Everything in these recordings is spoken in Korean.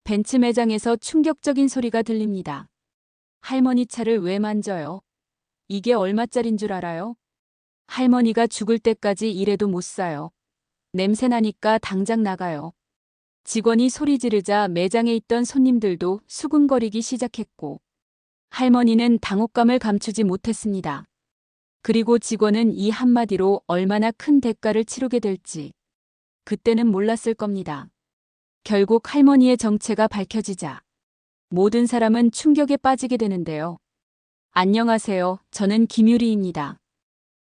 벤츠 매장에서 충격적인 소리가 들립니다. 할머니 차를 왜 만져요? 이게 얼마짜린 줄 알아요? 할머니가 죽을 때까지 이래도 못 사요. 냄새 나니까 당장 나가요. 직원이 소리 지르자 매장에 있던 손님들도 수군거리기 시작했고, 할머니는 당혹감을 감추지 못했습니다. 그리고 직원은 이 한마디로 얼마나 큰 대가를 치르게 될지 그때는 몰랐을 겁니다. 결국 할머니의 정체가 밝혀지자 모든 사람은 충격에 빠지게 되는데요. 안녕하세요. 저는 김유리입니다.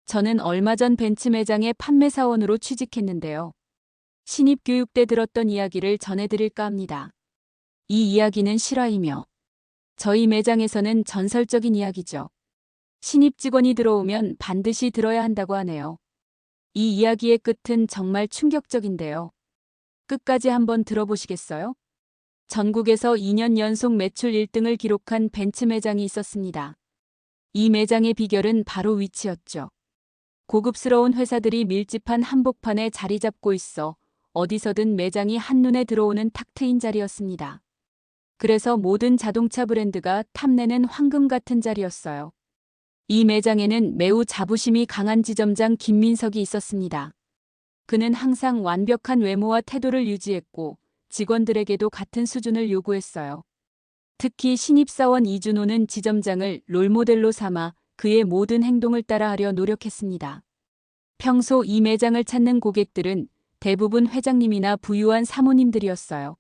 저는 얼마 전 벤츠 매장의 판매사원으로 취직했는데요. 신입교육 때 들었던 이야기를 전해드릴까 합니다. 이 이야기는 실화이며 저희 매장에서는 전설적인 이야기죠. 신입 직원이 들어오면 반드시 들어야 한다고 하네요. 이 이야기의 끝은 정말 충격적인데요. 끝까지 한번 들어보시겠어요? 전국에서 2년 연속 매출 1등을 기록한 벤츠 매장이 있었습니다. 이 매장의 비결은 바로 위치였죠. 고급스러운 회사들이 밀집한 한복판에 자리 잡고 있어 어디서든 매장이 한눈에 들어오는 탁 트인 자리였습니다. 그래서 모든 자동차 브랜드가 탐내는 황금 같은 자리였어요. 이 매장에는 매우 자부심이 강한 지점장 김민석이 있었습니다. 그는 항상 완벽한 외모와 태도를 유지했고 직원들에게도 같은 수준을 요구했어요. 특히 신입사원 이준호는 지점장을 롤모델로 삼아 그의 모든 행동을 따라하려 노력했습니다. 평소 이 매장을 찾는 고객들은 대부분 회장님이나 부유한 사모님들이었어요.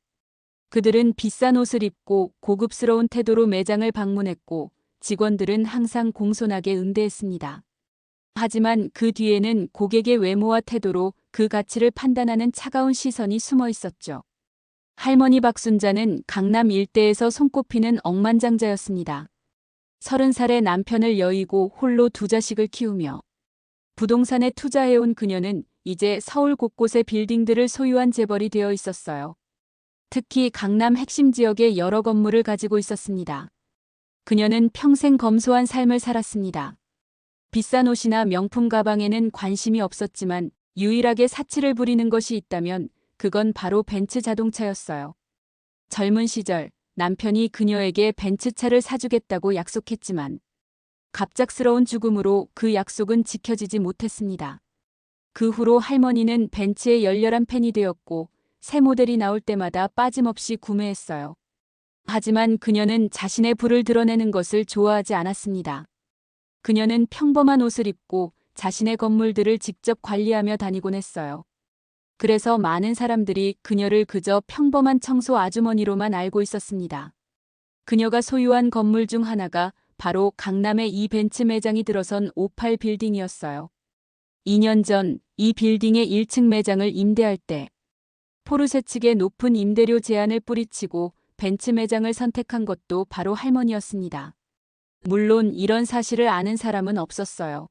그들은 비싼 옷을 입고 고급스러운 태도로 매장을 방문했고 직원들은 항상 공손하게 응대했습니다. 하지만 그 뒤에는 고객의 외모와 태도로 그 가치를 판단하는 차가운 시선이 숨어 있었죠. 할머니 박순자는 강남 일대에서 손꼽히는 억만장자였습니다. 30살의 남편을 여의고 홀로 두 자식을 키우며 부동산에 투자해온 그녀는 이제 서울 곳곳의 빌딩들을 소유한 재벌이 되어 있었어요. 특히 강남 핵심 지역에 여러 건물을 가지고 있었습니다. 그녀는 평생 검소한 삶을 살았습니다. 비싼 옷이나 명품 가방에는 관심이 없었지만 유일하게 사치를 부리는 것이 있다면 그건 바로 벤츠 자동차였어요. 젊은 시절 남편이 그녀에게 벤츠차를 사주겠다고 약속했지만 갑작스러운 죽음으로 그 약속은 지켜지지 못했습니다. 그 후로 할머니는 벤츠의 열렬한 팬이 되었고 새 모델이 나올 때마다 빠짐없이 구매했어요. 하지만 그녀는 자신의 부를 드러내는 것을 좋아하지 않았습니다. 그녀는 평범한 옷을 입고 자신의 건물들을 직접 관리하며 다니곤 했어요. 그래서 많은 사람들이 그녀를 그저 평범한 청소 아주머니로만 알고 있었습니다. 그녀가 소유한 건물 중 하나가 바로 강남의 이 벤츠 매장이 들어선 58 빌딩이었어요. 2년 전 이 빌딩의 1층 매장을 임대할 때 포르쉐 측의 높은 임대료 제한을 뿌리치고 벤츠 매장을 선택한 것도 바로 할머니였습니다. 물론 이런 사실을 아는 사람은 없었어요.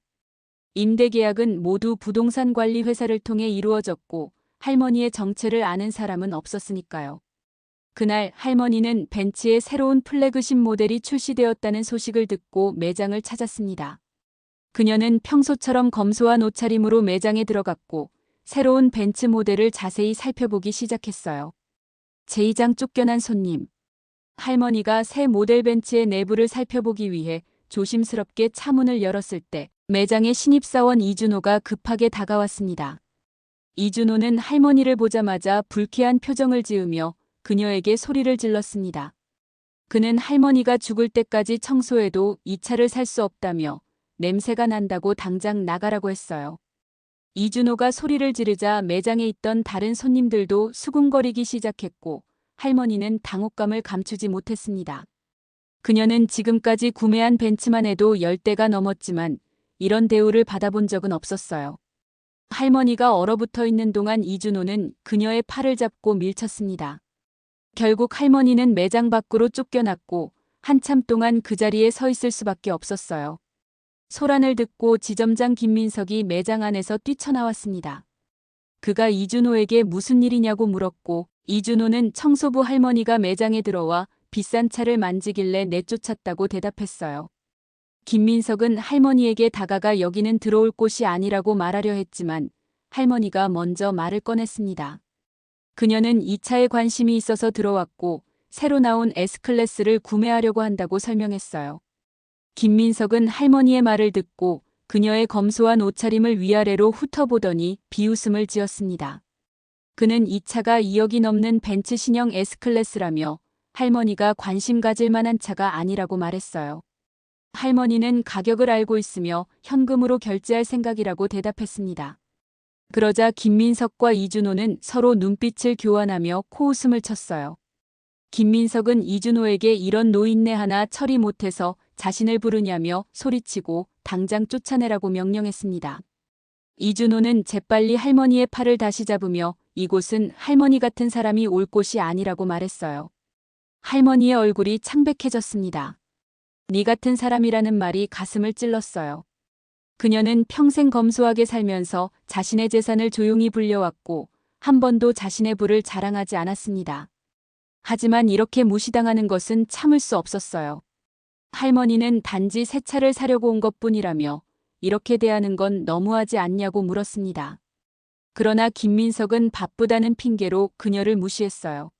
임대 계약은 모두 부동산 관리 회사를 통해 이루어졌고 할머니의 정체를 아는 사람은 없었으니까요. 그날 할머니는 벤츠의 새로운 플래그십 모델이 출시되었다는 소식을 듣고 매장을 찾았습니다. 그녀는 평소처럼 검소한 옷차림으로 매장에 들어갔고 새로운 벤츠 모델을 자세히 살펴보기 시작했어요. 제2장 쫓겨난 손님. 할머니가 새 모델 벤츠의 내부를 살펴보기 위해 조심스럽게 차문을 열었을 때 매장의 신입사원 이준호가 급하게 다가왔습니다. 이준호는 할머니를 보자마자 불쾌한 표정을 지으며 그녀에게 소리를 질렀습니다. 그는 할머니가 죽을 때까지 청소해도 이 차를 살 수 없다며 냄새가 난다고 당장 나가라고 했어요. 이준호가 소리를 지르자 매장에 있던 다른 손님들도 수군거리기 시작했고 할머니는 당혹감을 감추지 못했습니다. 그녀는 지금까지 구매한 벤츠만 해도 10대가 넘었지만 이런 대우를 받아본 적은 없었어요. 할머니가 얼어붙어 있는 동안 이준호는 그녀의 팔을 잡고 밀쳤습니다. 결국 할머니는 매장 밖으로 쫓겨났고 한참 동안 그 자리에 서 있을 수밖에 없었어요. 소란을 듣고 지점장 김민석이 매장 안에서 뛰쳐나왔습니다. 그가 이준호에게 무슨 일이냐고 물었고 이준호는 청소부 할머니가 매장에 들어와 비싼 차를 만지길래 내쫓았다고 대답했어요. 김민석은 할머니에게 다가가 여기는 들어올 곳이 아니라고 말하려 했지만 할머니가 먼저 말을 꺼냈습니다. 그녀는 이 차에 관심이 있어서 들어왔고 새로 나온 S클래스를 구매하려고 한다고 설명했어요. 김민석은 할머니의 말을 듣고 그녀의 검소한 옷차림을 위아래로 훑어보더니 비웃음을 지었습니다. 그는 이 차가 2억이 넘는 벤츠 신형 S클래스라며 할머니가 관심 가질 만한 차가 아니라고 말했어요. 할머니는 가격을 알고 있으며 현금으로 결제할 생각이라고 대답했습니다. 그러자 김민석과 이준호는 서로 눈빛을 교환하며 코웃음을 쳤어요. 김민석은 이준호에게 이런 노인네 하나 처리 못해서 자신을 부르냐며 소리치고 당장 쫓아내라고 명령했습니다. 이준호는 재빨리 할머니의 팔을 다시 잡으며 이곳은 할머니 같은 사람이 올 곳이 아니라고 말했어요. 할머니의 얼굴이 창백해졌습니다. 네 같은 사람이라는 말이 가슴을 찔렀어요. 그녀는 평생 검소하게 살면서 자신의 재산을 조용히 불려왔고 한 번도 자신의 부를 자랑하지 않았습니다. 하지만 이렇게 무시당하는 것은 참을 수 없었어요. 할머니는 단지 새 차를 사려고 온 것뿐이라며 이렇게 대하는 건 너무하지 않냐고 물었습니다. 그러나 김민석은 바쁘다는 핑계로 그녀를 무시했어요.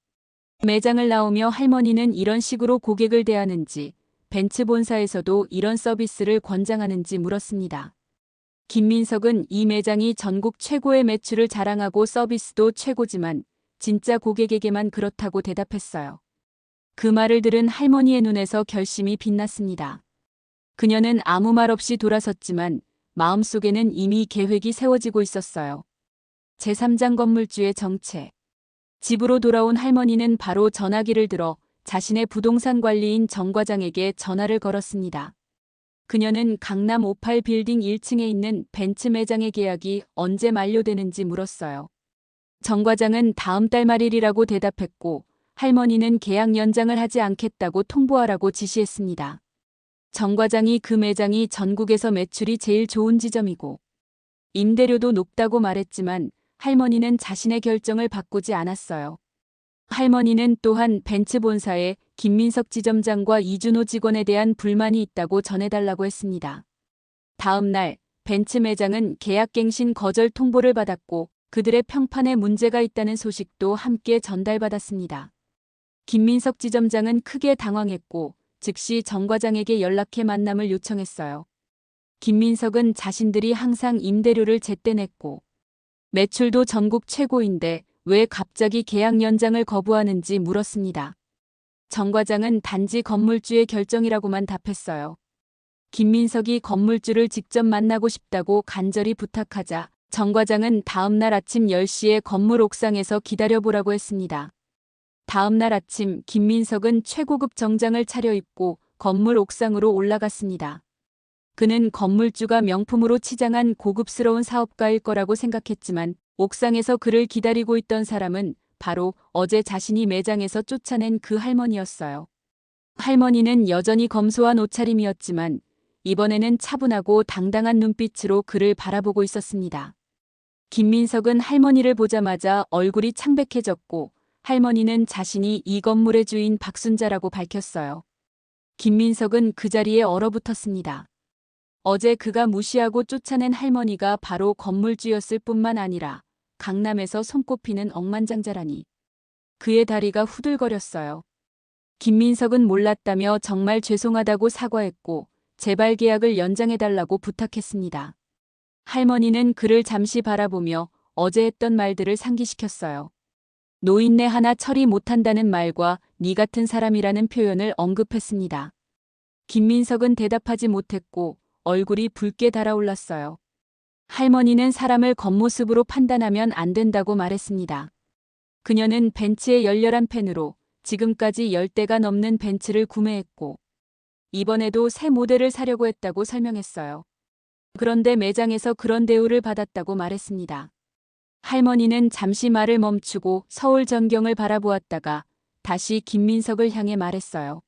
매장을 나오며 할머니는 이런 식으로 고객을 대하는지 벤츠 본사에서도 이런 서비스를 권장하는지 물었습니다. 김민석은 이 매장이 전국 최고의 매출을 자랑하고 서비스도 최고지만 진짜 고객에게만 그렇다고 대답했어요. 그 말을 들은 할머니의 눈에서 결심이 빛났습니다. 그녀는 아무 말 없이 돌아섰지만 마음속에는 이미 계획이 세워지고 있었어요. 제3장 건물주의 정체. 집으로 돌아온 할머니는 바로 전화기를 들어 자신의 부동산 관리인 정 과장에게 전화를 걸었습니다. 그녀는 강남 58 빌딩 1층에 있는 벤츠 매장의 계약이 언제 만료되는지 물었어요. 정 과장은 다음 달 말일이라고 대답했고 할머니는 계약 연장을 하지 않겠다고 통보하라고 지시했습니다. 정 과장이 그 매장이 전국에서 매출이 제일 좋은 지점이고 임대료도 높다고 말했지만 할머니는 자신의 결정을 바꾸지 않았어요. 할머니는 또한 벤츠 본사에 김민석 지점장과 이준호 직원에 대한 불만이 있다고 전해달라고 했습니다. 다음 날 벤츠 매장은 계약갱신 거절 통보를 받았고 그들의 평판에 문제가 있다는 소식도 함께 전달받았습니다. 김민석 지점장은 크게 당황했고 즉시 정 과장에게 연락해 만남을 요청했어요. 김민석은 자신들이 항상 임대료를 제때 냈고 매출도 전국 최고인데 왜 갑자기 계약 연장을 거부하는지 물었습니다. 정 과장은 단지 건물주의 결정이라고만 답했어요. 김민석이 건물주를 직접 만나고 싶다고 간절히 부탁하자 정 과장은 다음 날 아침 10시에 건물 옥상에서 기다려보라고 했습니다. 다음 날 아침 김민석은 최고급 정장을 차려입고 건물 옥상으로 올라갔습니다. 그는 건물주가 명품으로 치장한 고급스러운 사업가일 거라고 생각했지만 옥상에서 그를 기다리고 있던 사람은 바로 어제 자신이 매장에서 쫓아낸 그 할머니였어요. 할머니는 여전히 검소한 옷차림이었지만 이번에는 차분하고 당당한 눈빛으로 그를 바라보고 있었습니다. 김민석은 할머니를 보자마자 얼굴이 창백해졌고 할머니는 자신이 이 건물의 주인 박순자라고 밝혔어요. 김민석은 그 자리에 얼어붙었습니다. 어제 그가 무시하고 쫓아낸 할머니가 바로 건물주였을 뿐만 아니라 강남에서 손꼽히는 억만장자라니. 그의 다리가 후들거렸어요. 김민석은 몰랐다며 정말 죄송하다고 사과했고 재발 계약을 연장해달라고 부탁했습니다. 할머니는 그를 잠시 바라보며 어제 했던 말들을 상기시켰어요. 노인네 하나 처리 못한다는 말과 네 같은 사람이라는 표현을 언급했습니다. 김민석은 대답하지 못했고 얼굴이 붉게 달아올랐어요. 할머니는 사람을 겉모습으로 판단하면 안 된다고 말했습니다. 그녀는 벤츠의 열렬한 팬으로 지금까지 10대가 넘는 벤츠를 구매했고 이번에도 새 모델을 사려고 했다고 설명했어요. 그런데 매장에서 그런 대우를 받았다고 말했습니다. 할머니는 잠시 말을 멈추고 서울 전경을 바라보았다가 다시 김민석을 향해 말했어요.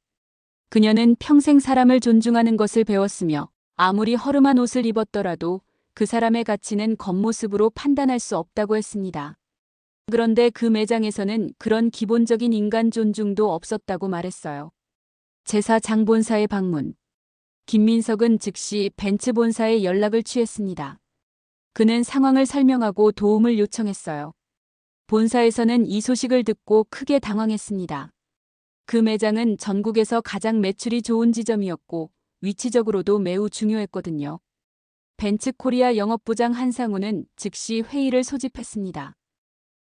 그녀는 평생 사람을 존중하는 것을 배웠으며 아무리 허름한 옷을 입었더라도 그 사람의 가치는 겉모습으로 판단할 수 없다고 했습니다. 그런데 그 매장에서는 그런 기본적인 인간 존중도 없었다고 말했어요. 제사 장 본사의 방문. 김민석은 즉시 벤츠 본사에 연락을 취했습니다. 그는 상황을 설명하고 도움을 요청했어요. 본사에서는 이 소식을 듣고 크게 당황했습니다. 그 매장은 전국에서 가장 매출이 좋은 지점이었고 위치적으로도 매우 중요했거든요. 벤츠코리아 영업부장 한상우는 즉시 회의를 소집했습니다.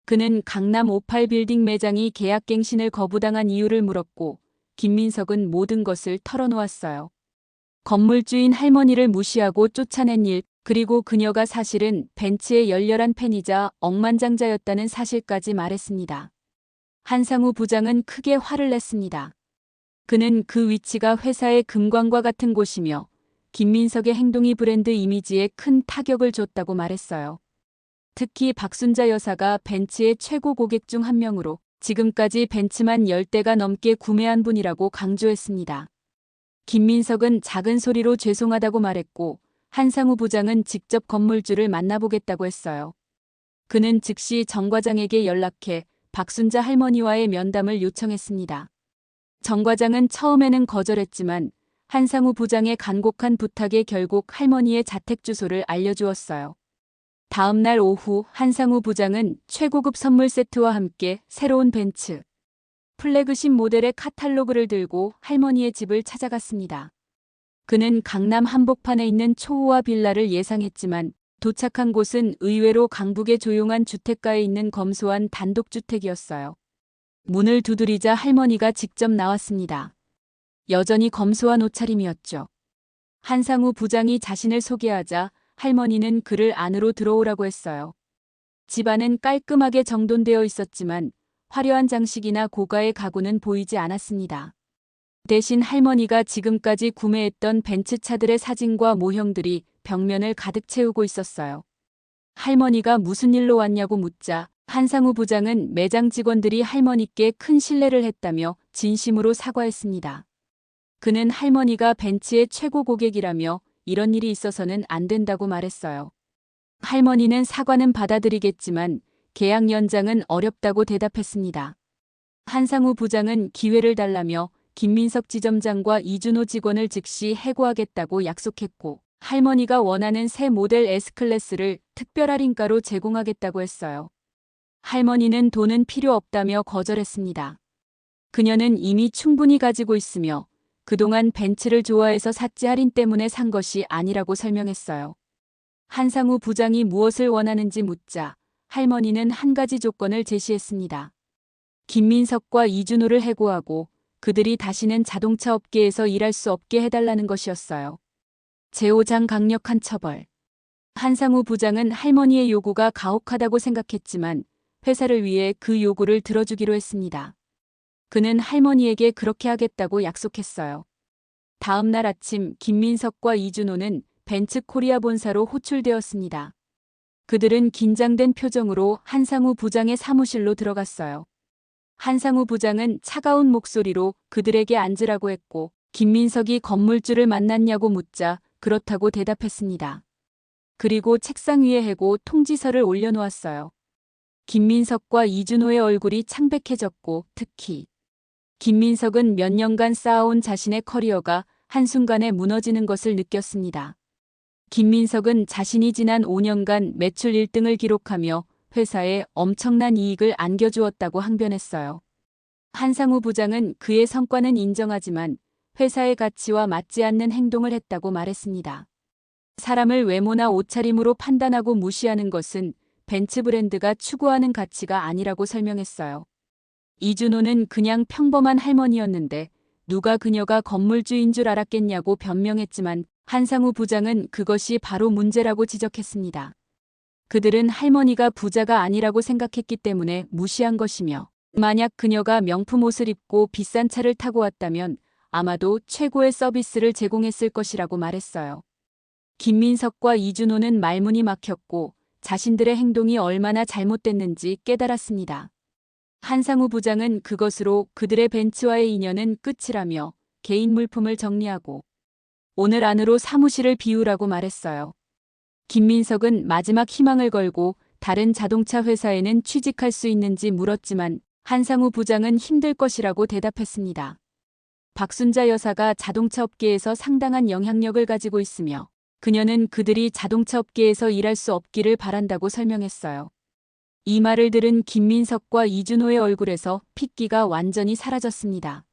그는 강남 58빌딩 매장이 계약갱신을 거부당한 이유를 물었고 김민석은 모든 것을 털어놓았어요. 건물주인 할머니를 무시하고 쫓아낸 일, 그리고 그녀가 사실은 벤츠의 열렬한 팬이자 억만장자였다는 사실까지 말했습니다. 한상우 부장은 크게 화를 냈습니다. 그는 그 위치가 회사의 금광과 같은 곳이며 김민석의 행동이 브랜드 이미지에 큰 타격을 줬다고 말했어요. 특히 박순자 여사가 벤츠의 최고 고객 중 한 명으로 지금까지 벤츠만 10대가 넘게 구매한 분이라고 강조했습니다. 김민석은 작은 소리로 죄송하다고 말했고 한상우 부장은 직접 건물주를 만나보겠다고 했어요. 그는 즉시 정 과장에게 연락해 박순자 할머니와의 면담을 요청했습니다. 정 과장은 처음에는 거절했지만 한상우 부장의 간곡한 부탁에 결국 할머니의 자택 주소를 알려주었어요. 다음 날 오후 한상우 부장은 최고급 선물 세트와 함께 새로운 벤츠 플래그십 모델의 카탈로그를 들고 할머니의 집을 찾아갔습니다. 그는 강남 한복판에 있는 초호화 빌라를 예상했지만 도착한 곳은 의외로 강북의 조용한 주택가에 있는 검소한 단독주택이었어요. 문을 두드리자 할머니가 직접 나왔습니다. 여전히 검소한 옷차림이었죠. 한상우 부장이 자신을 소개하자 할머니는 그를 안으로 들어오라고 했어요. 집안은 깔끔하게 정돈되어 있었지만 화려한 장식이나 고가의 가구는 보이지 않았습니다. 대신 할머니가 지금까지 구매했던 벤츠차들의 사진과 모형들이 벽면을 가득 채우고 있었어요. 할머니가 무슨 일로 왔냐고 묻자 한상우 부장은 매장 직원들이 할머니께 큰 신뢰를 했다며 진심으로 사과했습니다. 그는 할머니가 벤츠의 최고 고객이라며 이런 일이 있어서는 안 된다고 말했어요. 할머니는 사과는 받아들이겠지만 계약 연장은 어렵다고 대답했습니다. 한상우 부장은 기회를 달라며 김민석 지점장과 이준호 직원을 즉시 해고하겠다고 약속했고 할머니가 원하는 새 모델 S클래스를 특별 할인가로 제공하겠다고 했어요. 할머니는 돈은 필요 없다며 거절했습니다. 그녀는 이미 충분히 가지고 있으며 그동안 벤츠를 좋아해서 샀지 할인 때문에 산 것이 아니라고 설명했어요. 한상우 부장이 무엇을 원하는지 묻자 할머니는 한 가지 조건을 제시했습니다. 김민석과 이준호를 해고하고 그들이 다시는 자동차 업계에서 일할 수 없게 해달라는 것이었어요. 제5장 강력한 처벌. 한상우 부장은 할머니의 요구가 가혹하다고 생각했지만 회사를 위해 그 요구를 들어주기로 했습니다. 그는 할머니에게 그렇게 하겠다고 약속했어요. 다음 날 아침 김민석과 이준호는 벤츠 코리아 본사로 호출되었습니다. 그들은 긴장된 표정으로 한상우 부장의 사무실로 들어갔어요. 한상우 부장은 차가운 목소리로 그들에게 앉으라고 했고 김민석이 건물주를 만났냐고 묻자 그렇다고 대답했습니다. 그리고 책상 위에 해고 통지서를 올려놓았어요. 김민석과 이준호의 얼굴이 창백해졌고 특히 김민석은 몇 년간 쌓아온 자신의 커리어가 한순간에 무너지는 것을 느꼈습니다. 김민석은 자신이 지난 5년간 매출 1등을 기록하며 회사에 엄청난 이익을 안겨주었다고 항변했어요. 한상우 부장은 그의 성과는 인정하지만 회사의 가치와 맞지 않는 행동을 했다고 말했습니다. 사람을 외모나 옷차림으로 판단하고 무시하는 것은 벤츠 브랜드가 추구하는 가치가 아니라고 설명했어요. 이준호는 그냥 평범한 할머니였는데 누가 그녀가 건물주인 줄 알았겠냐고 변명했지만 한상우 부장은 그것이 바로 문제라고 지적했습니다. 그들은 할머니가 부자가 아니라고 생각했기 때문에 무시한 것이며 만약 그녀가 명품 옷을 입고 비싼 차를 타고 왔다면 아마도 최고의 서비스를 제공했을 것이라고 말했어요. 김민석과 이준호는 말문이 막혔고 자신들의 행동이 얼마나 잘못됐는지 깨달았습니다. 한상우 부장은 그것으로 그들의 벤츠와의 인연은 끝이라며 개인 물품을 정리하고 오늘 안으로 사무실을 비우라고 말했어요. 김민석은 마지막 희망을 걸고 다른 자동차 회사에는 취직할 수 있는지 물었지만 한상우 부장은 힘들 것이라고 대답했습니다. 박순자 여사가 자동차 업계에서 상당한 영향력을 가지고 있으며 그녀는 그들이 자동차 업계에서 일할 수 없기를 바란다고 설명했어요. 이 말을 들은 김민석과 이준호의 얼굴에서 핏기가 완전히 사라졌습니다.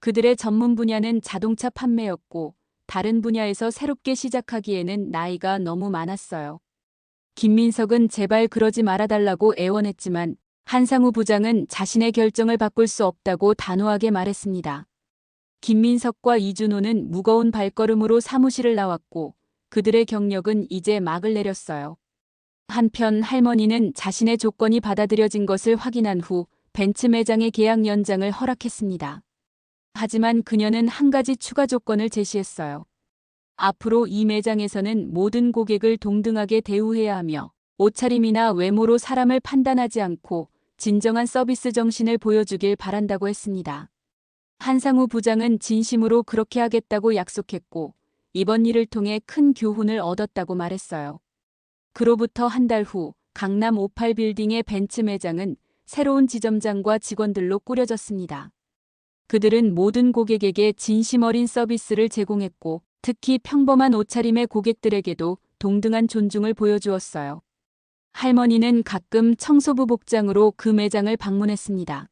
그들의 전문 분야는 자동차 판매였고 다른 분야에서 새롭게 시작하기에는 나이가 너무 많았어요. 김민석은 제발 그러지 말아달라고 애원했지만 한상우 부장은 자신의 결정을 바꿀 수 없다고 단호하게 말했습니다. 김민석과 이준호는 무거운 발걸음으로 사무실을 나왔고 그들의 경력은 이제 막을 내렸어요. 한편 할머니는 자신의 조건이 받아들여진 것을 확인한 후 벤츠 매장의 계약 연장을 허락했습니다. 하지만 그녀는 한 가지 추가 조건을 제시했어요. 앞으로 이 매장에서는 모든 고객을 동등하게 대우해야 하며 옷차림이나 외모로 사람을 판단하지 않고 진정한 서비스 정신을 보여주길 바란다고 했습니다. 한상우 부장은 진심으로 그렇게 하겠다고 약속했고 이번 일을 통해 큰 교훈을 얻었다고 말했어요. 그로부터 한 달 후 강남 58빌딩의 벤츠 매장은 새로운 지점장과 직원들로 꾸려졌습니다. 그들은 모든 고객에게 진심 어린 서비스를 제공했고 특히 평범한 옷차림의 고객들에게도 동등한 존중을 보여주었어요. 할머니는 가끔 청소부 복장으로 그 매장을 방문했습니다.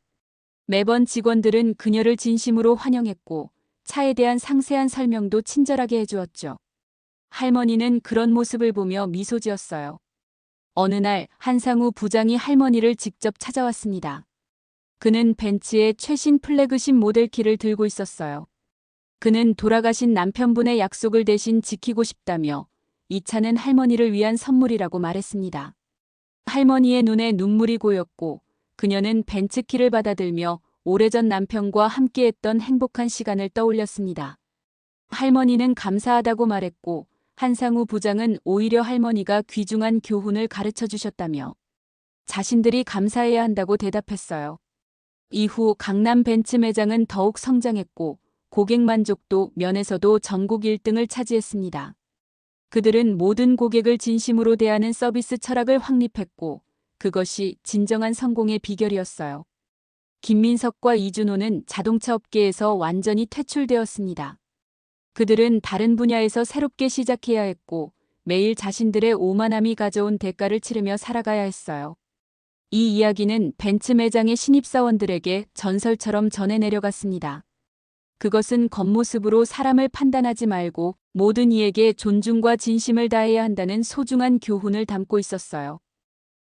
매번 직원들은 그녀를 진심으로 환영했고 차에 대한 상세한 설명도 친절하게 해주었죠. 할머니는 그런 모습을 보며 미소 지었어요. 어느 날 한상우 부장이 할머니를 직접 찾아왔습니다. 그는 벤츠의 최신 플래그십 모델키를 들고 있었어요. 그는 돌아가신 남편분의 약속을 대신 지키고 싶다며 이 차는 할머니를 위한 선물이라고 말했습니다. 할머니의 눈에 눈물이 고였고 그녀는 벤츠키를 받아들며 오래전 남편과 함께했던 행복한 시간을 떠올렸습니다. 할머니는 감사하다고 말했고 한상우 부장은 오히려 할머니가 귀중한 교훈을 가르쳐 주셨다며 자신들이 감사해야 한다고 대답했어요. 이후 강남 벤츠 매장은 더욱 성장했고 고객 만족도 면에서도 전국 1등을 차지했습니다. 그들은 모든 고객을 진심으로 대하는 서비스 철학을 확립했고 그것이 진정한 성공의 비결이었어요. 김민석과 이준호는 자동차 업계에서 완전히 퇴출되었습니다. 그들은 다른 분야에서 새롭게 시작해야 했고 매일 자신들의 오만함이 가져온 대가를 치르며 살아가야 했어요. 이 이야기는 벤츠 매장의 신입사원들에게 전설처럼 전해 내려갔습니다. 그것은 겉모습으로 사람을 판단하지 말고 모든 이에게 존중과 진심을 다해야 한다는 소중한 교훈을 담고 있었어요.